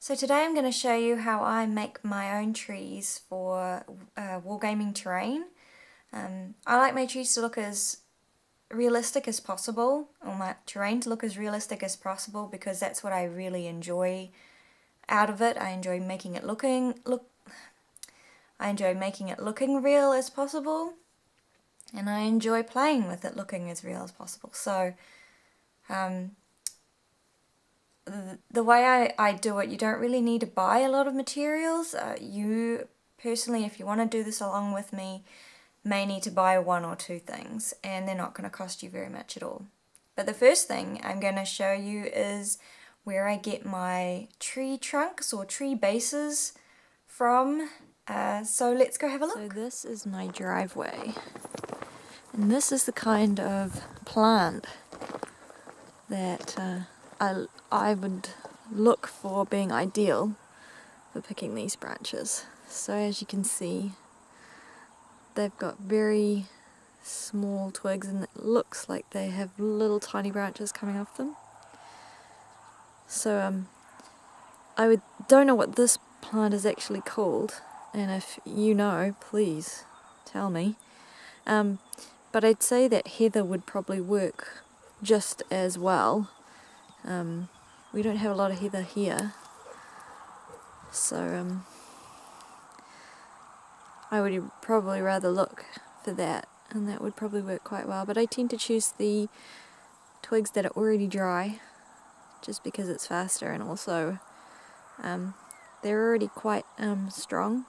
So today I'm going to show you how I make my own trees for wargaming terrain. I like my trees to look as realistic as possible, or my terrain to look as realistic as possible, because that's what I really enjoy out of it. I enjoy making it looking real as possible, and I enjoy playing with it looking as real as possible. So the way I do it, you don't really need to buy a lot of materials. You personally, if you want to do this along with me, may need to buy one or two things, and they're not going to cost you very much at all. But the first thing I'm going to show you is where I get my tree trunks or tree bases from. So let's go have a look. So this is my driveway, and this is the kind of plant that I would look for being ideal for picking these branches. So as you can see, they've got very small twigs, and it looks like they have little tiny branches coming off them. So I don't know what this plant is actually called, and if you know, please tell me. But I'd say that heather would probably work just as well. We don't have a lot of heather here, so I would probably rather look for that, and that would probably work quite well. But I tend to choose the twigs that are already dry, just because it's faster, and also they're already quite strong,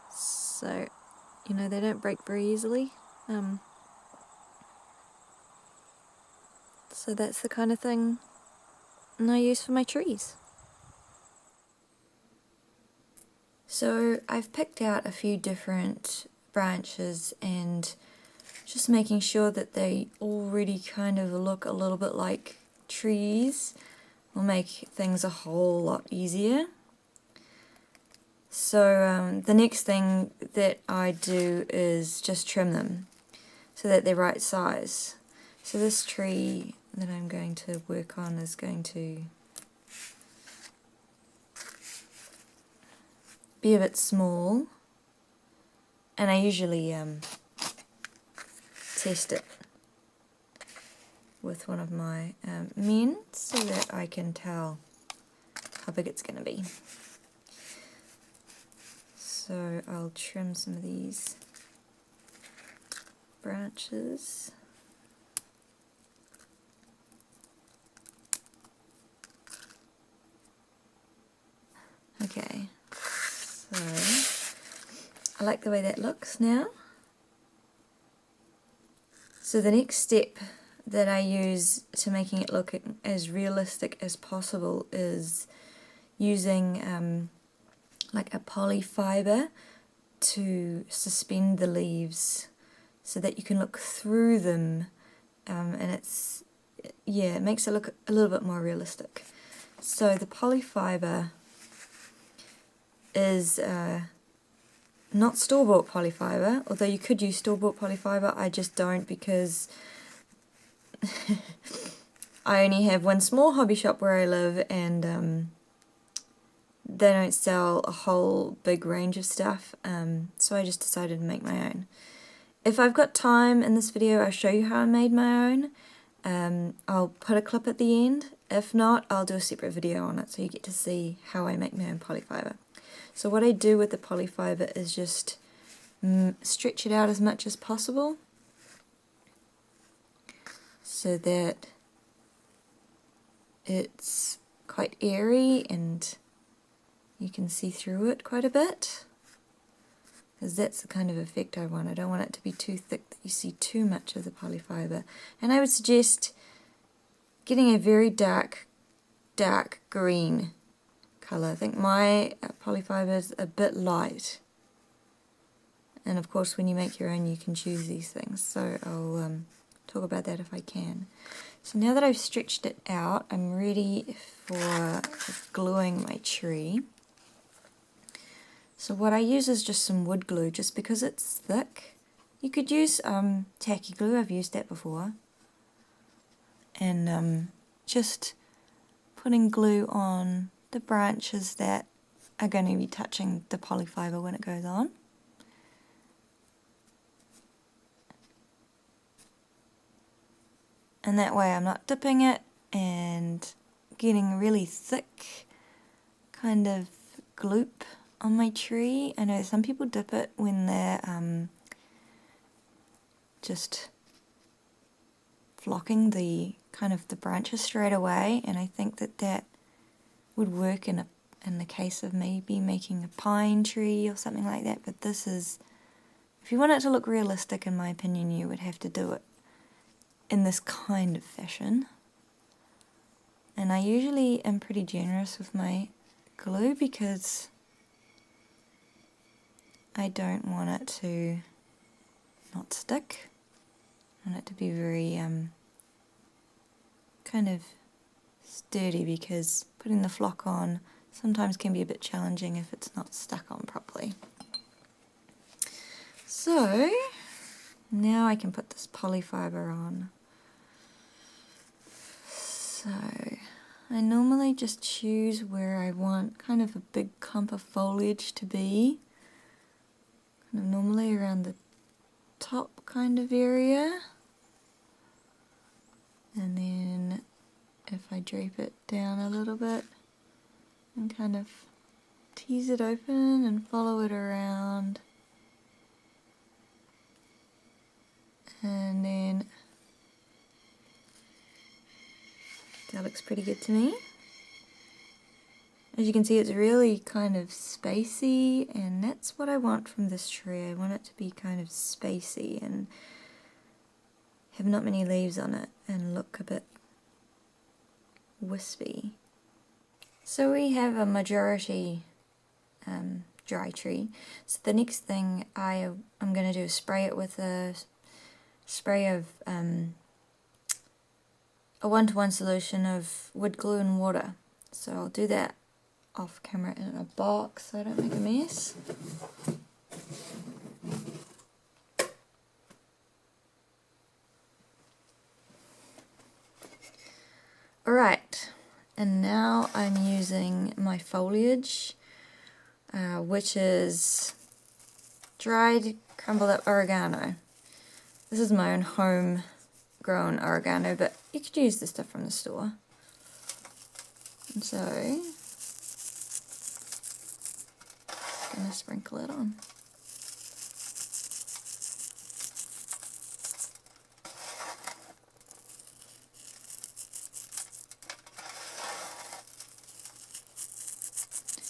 so you know, they don't break very easily. So that's the kind of thing I use for my trees. So I've picked out a few different branches and just making sure that they already kind of look a little bit like trees will make things a whole lot easier. So the next thing that I do is just trim them so that they're right size. So this tree that I'm going to work on is going to be a bit small, and I usually test it with one of my men so that I can tell how big it's going to be. So I'll trim some of these branches. Okay, so I like the way that looks now. So the next step that I use to making it look as realistic as possible is using like a polyfibre to suspend the leaves so that you can look through them, and it makes it look a little bit more realistic. So the polyfibre is not store-bought polyfibre, although you could use store-bought polyfibre. I just don't, because I only have one small hobby shop where I live, and they don't sell a whole big range of stuff, so I just decided to make my own. If I've got time in this video, I'll show you how I made my own. I'll put a clip at the end. If not, I'll do a separate video on it so you get to see how I make my own polyfibre. So what I do with the polyfibre is just stretch it out as much as possible so that it's quite airy and you can see through it quite a bit, because that's the kind of effect I want. I don't want it to be too thick that you see too much of the polyfibre. And I would suggest getting a very dark green colour. I think my polyfibre is a bit light, and of course when you make your own you can choose these things, so I'll talk about that if I can. So now that I've stretched it out, I'm ready for gluing my tree. So what I use is just some wood glue, just because it's thick. You could use tacky glue, I've used that before, and just putting glue on the branches that are going to be touching the polyfibre when it goes on. And that way I'm not dipping it and getting really thick kind of gloop on my tree. I know some people dip it when they're just flocking the kind of the branches straight away, and I think that that would work in the case of maybe making a pine tree or something like that. But this is, if you want it to look realistic, in my opinion, you would have to do it in this kind of fashion. And I usually am pretty generous with my glue because I don't want it to not stick. I want it to be very kind of sturdy, because putting the flock on sometimes can be a bit challenging if it's not stuck on properly. So now I can put this polyfibre on. So I normally just choose where I want kind of a big clump of foliage to be, kind of normally around the top kind of area, and then if I drape it down a little bit and kind of tease it open and follow it around, and then that looks pretty good to me. As you can see, it's really kind of spacey, and that's what I want from this tree. I want it to be kind of spacey and have not many leaves on it and look a bit wispy. So we have a majority dry tree. So the next thing I'm going to do is spray it with a spray of a 1-to-1 solution of wood glue and water. So I'll do that off camera in a box so I don't make a mess. Alright, and now I'm using my foliage, which is dried crumbled up oregano. This is my own home grown oregano, but you could use the stuff from the store. And so I'm going to sprinkle it on.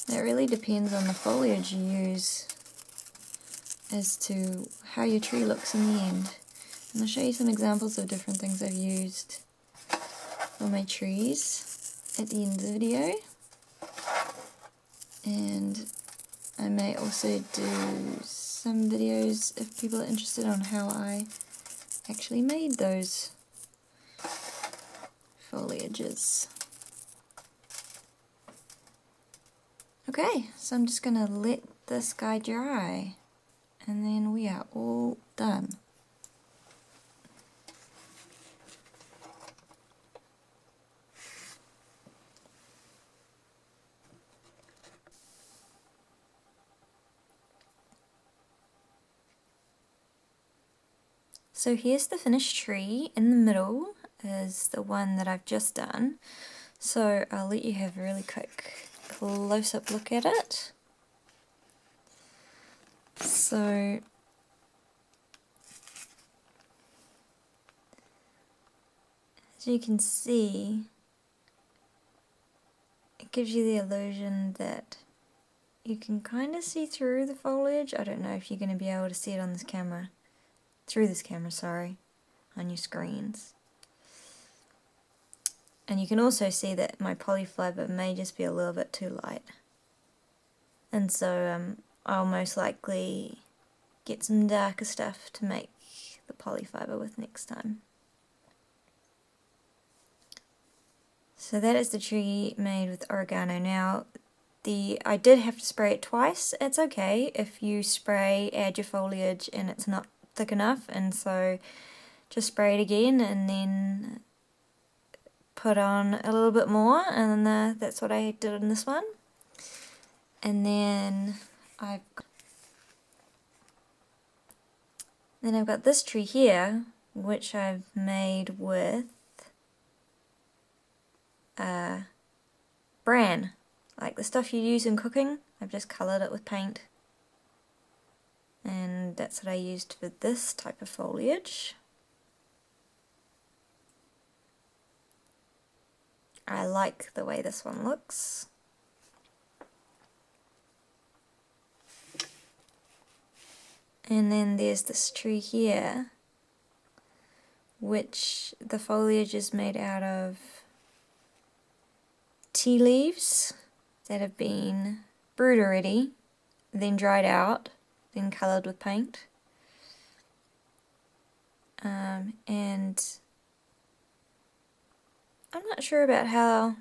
It really depends on the foliage you use as to how your tree looks in the end. And I'll show you some examples of different things I've used for my trees at the end of the video. And I may also do some videos if people are interested on how I actually made those foliages. Okay, so I'm just going to let this guy dry, and then we are all done. So here's the finished tree. In the middle is the one that I've just done. So I'll let you have a really quick close-up look at it. So as you can see, it gives you the illusion that you can kind of see through the foliage. I don't know if you're going to be able to see it on this camera. Through this camera, sorry, on your screens. And you can also see that my polyfibre may just be a little bit too light. And so I'll most likely get some darker stuff to make the polyfibre with next time. So that is the tree made with oregano. Now, I did have to spray it twice. It's okay if you add your foliage and it's not thick enough, and so just spray it again and then put on a little bit more, and that's what I did in this one. And then I've got this tree here, which I've made with bran, like the stuff you use in cooking. I've just coloured it with paint, and that's what I used for this type of foliage. I like the way this one looks. And then there's this tree here, which the foliage is made out of tea leaves that have been brewed already, then dried out, then coloured with paint. And I'm not sure about how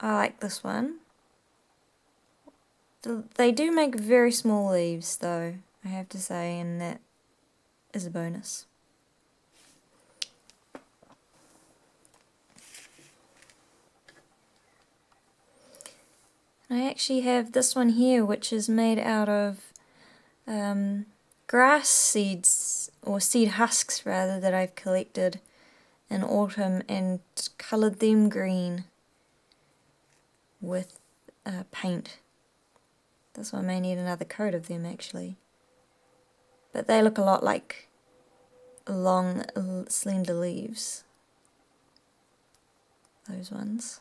I like this one. They do make very small leaves though, I have to say, and that is a bonus. I actually have this one here, which is made out of grass seeds, or seed husks rather, that I've collected in autumn and coloured them green with paint. This one may need another coat of them actually, but they look a lot like long slender leaves, those ones.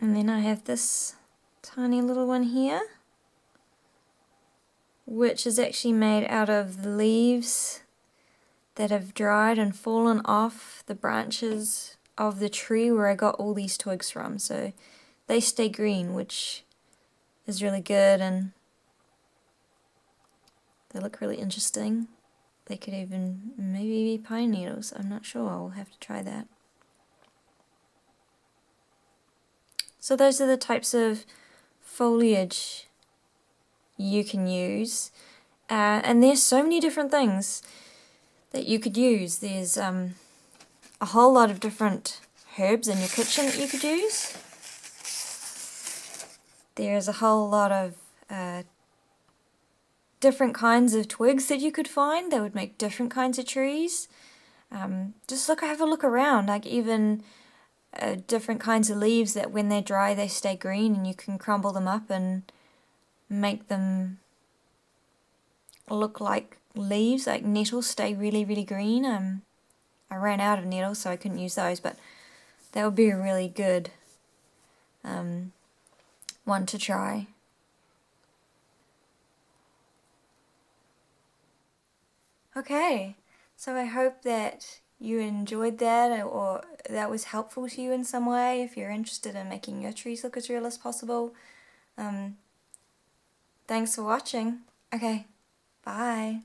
And then I have this tiny little one here, which is actually made out of the leaves that have dried and fallen off the branches of the tree where I got all these twigs from. So they stay green, which is really good, and they look really interesting. They could even maybe be pine needles, I'm not sure, I'll have to try that. So those are the types of foliage you can use, and there's so many different things that you could use. There's a whole lot of different herbs in your kitchen that you could use. There's a whole lot of different kinds of twigs that you could find that would make different kinds of trees. Just have a look around, like even different kinds of leaves that when they're dry they stay green, and you can crumble them up and make them look like leaves, like nettles stay really, really green. I ran out of nettles so I couldn't use those, but that would be a really good one to try. Okay, so I hope that you enjoyed that, or that was helpful to you in some way if you're interested in making your trees look as real as possible. Thanks for watching. Okay, bye.